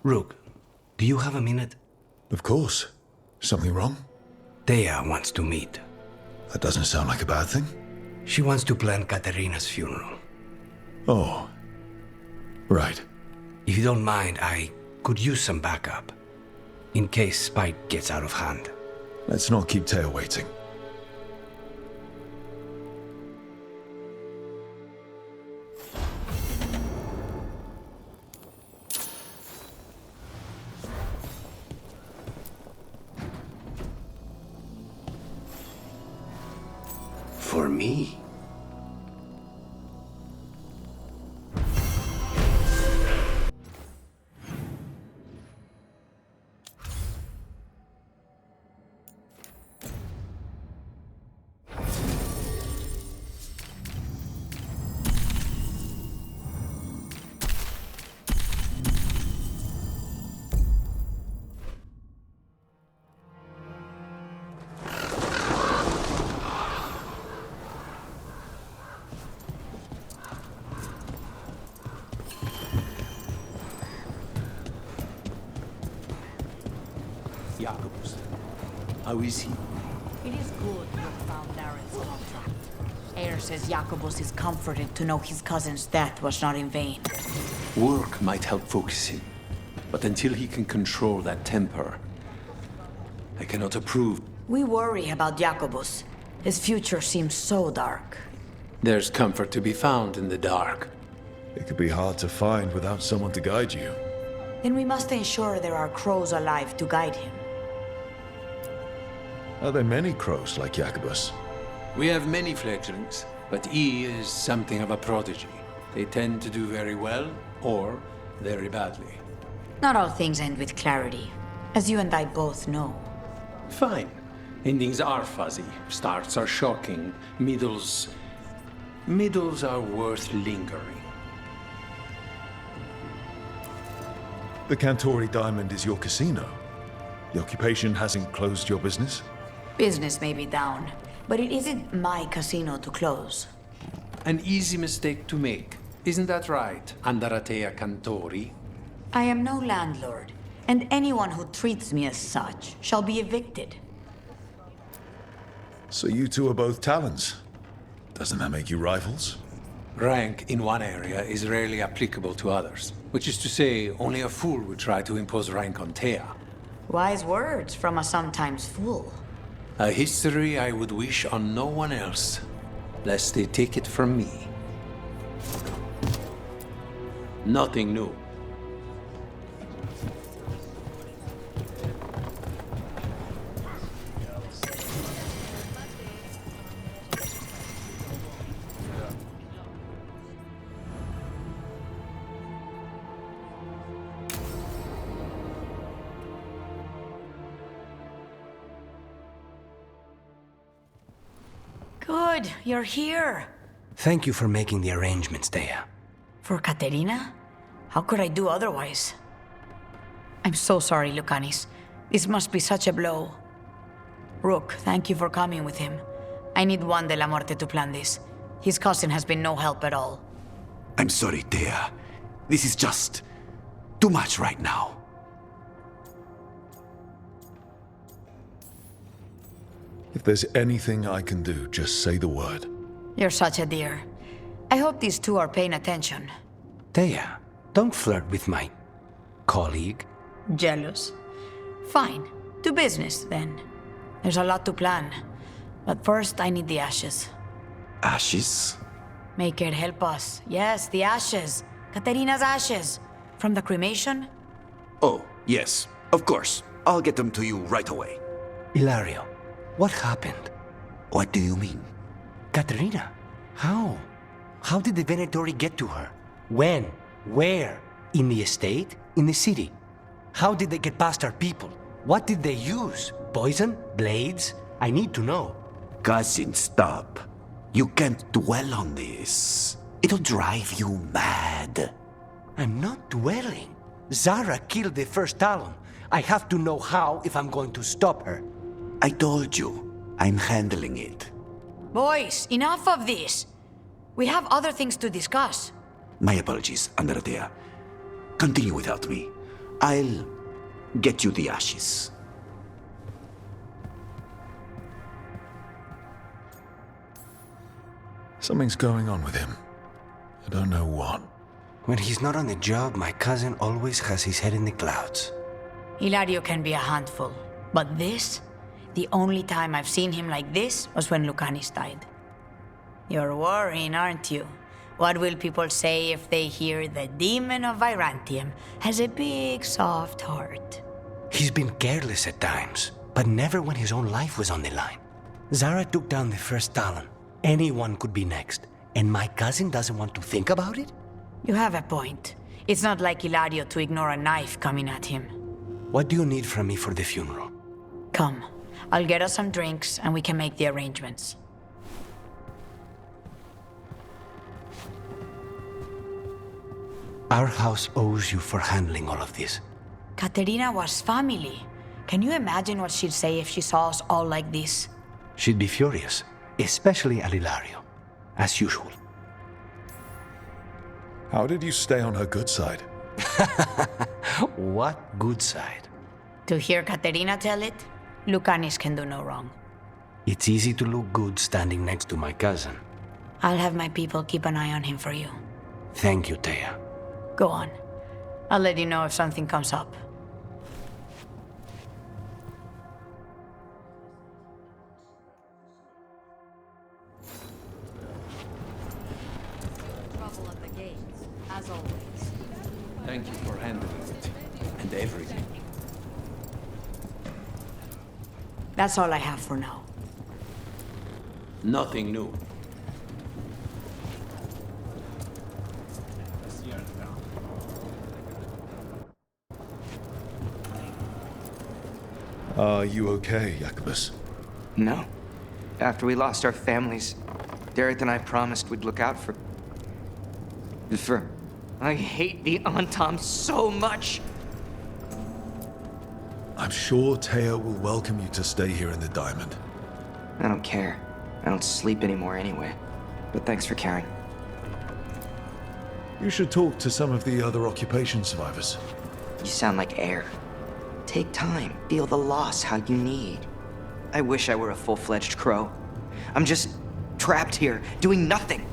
Rook, do you have a minute? Of course. Something wrong? Thea wants to meet. That doesn't sound like a bad thing. She wants to plan Katerina's funeral. Oh. Right. If you don't mind, I could use some backup. In case Spike gets out of hand. Let's not keep Teo waiting. For me? Jacobus. How is he? It is good you found Darren's contract. Ayer says Jacobus is comforted to know his cousin's death was not in vain. Work might help focus him, but until he can control that temper, I cannot approve. We worry about Jacobus. His future seems so dark. There's comfort to be found in the dark. It could be hard to find without someone to guide you. Then we must ensure there are crows alive to guide him. Are there many crows like Jacobus? We have many fledglings, but E is something of a prodigy. They tend to do very well, or very badly. Not all things end with clarity, as you and I both know. Fine. Endings are fuzzy. Starts are shocking. Middles are worth lingering. The Cantori Diamond is your casino. The occupation hasn't closed your business? Business may be down, but it isn't my casino to close. An easy mistake to make. Isn't that right, Andaratea Cantori? I am no landlord, and anyone who treats me as such shall be evicted. So you two are both talents. Doesn't that make you rivals? Rank in one area is rarely applicable to others. Which is to say, only a fool would try to impose rank on Thea. Wise words from a sometimes fool. A history I would wish on no one else, lest they take it from me. Nothing new. Good, you're here. Thank you for making the arrangements, Thea. For Katerina? How could I do otherwise? I'm so sorry, Lucanis. This must be such a blow. Rook, thank you for coming with him. I need Juan de la Muerte to plan this. His cousin has been no help at all. I'm sorry, Thea. This is just too much right now. If there's anything I can do, just say the word. You're such a dear. I hope these two are paying attention. Thea, don't flirt with my colleague. Jealous? Fine. To business, then. There's a lot to plan. But first, I need the ashes. Ashes? Make it help us. Yes, the ashes. Katerina's ashes. From the cremation? Oh, yes, of course. I'll get them to you right away. Ilario, what happened? What do you mean? Katerina, how? How did the Venatori get to her? When? Where? In the estate? In the city? How did they get past our people? What did they use? Poison? Blades? I need to know. Cousin, stop. You can't dwell on this. It'll drive you mad. I'm not dwelling. Zara killed the first Talon. I have to know how if I'm going to stop her. I told you, I'm handling it. Boys, enough of this. We have other things to discuss. My apologies, Andaratea. Continue without me. I'll get you the ashes. Something's going on with him. I don't know what. When he's not on the job, my cousin always has his head in the clouds. Hilario can be a handful, but this? The only time I've seen him like this was when Lucanis died. You're worrying, aren't you? What will people say if they hear the demon of Virantium has a big, soft heart? He's been careless at times, but never when his own life was on the line. Zara took down the first Talon. Anyone could be next, and my cousin doesn't want to think about it? You have a point. It's not like Hilario to ignore a knife coming at him. What do you need from me for the funeral? Come, I'll get us some drinks and we can make the arrangements. Our house owes you for handling all of this. Caterina was family. Can you imagine what she'd say if she saw us all like this? She'd be furious, especially at Hilario, as usual. How did you stay on her good side? What good side? To hear Caterina tell it, Lucanis can do no wrong. It's easy to look good standing next to my cousin. I'll have my people keep an eye on him for you. Thank you, Thea. Go on. I'll let you know if something comes up. Trouble at the gates, as always. Thank you for handling it. And everything. That's all I have for now. Nothing new. Are you okay, Jacobus? No. After we lost our families, Derek and I promised we'd look out for... I hate the Antam so much! I'm sure Teo will welcome you to stay here in the Diamond. I don't care. I don't sleep anymore anyway. But thanks for caring. You should talk to some of the other occupation survivors. You sound like air. Take time. Feel the loss how you need. I wish I were a full-fledged crow. I'm just trapped here, doing nothing.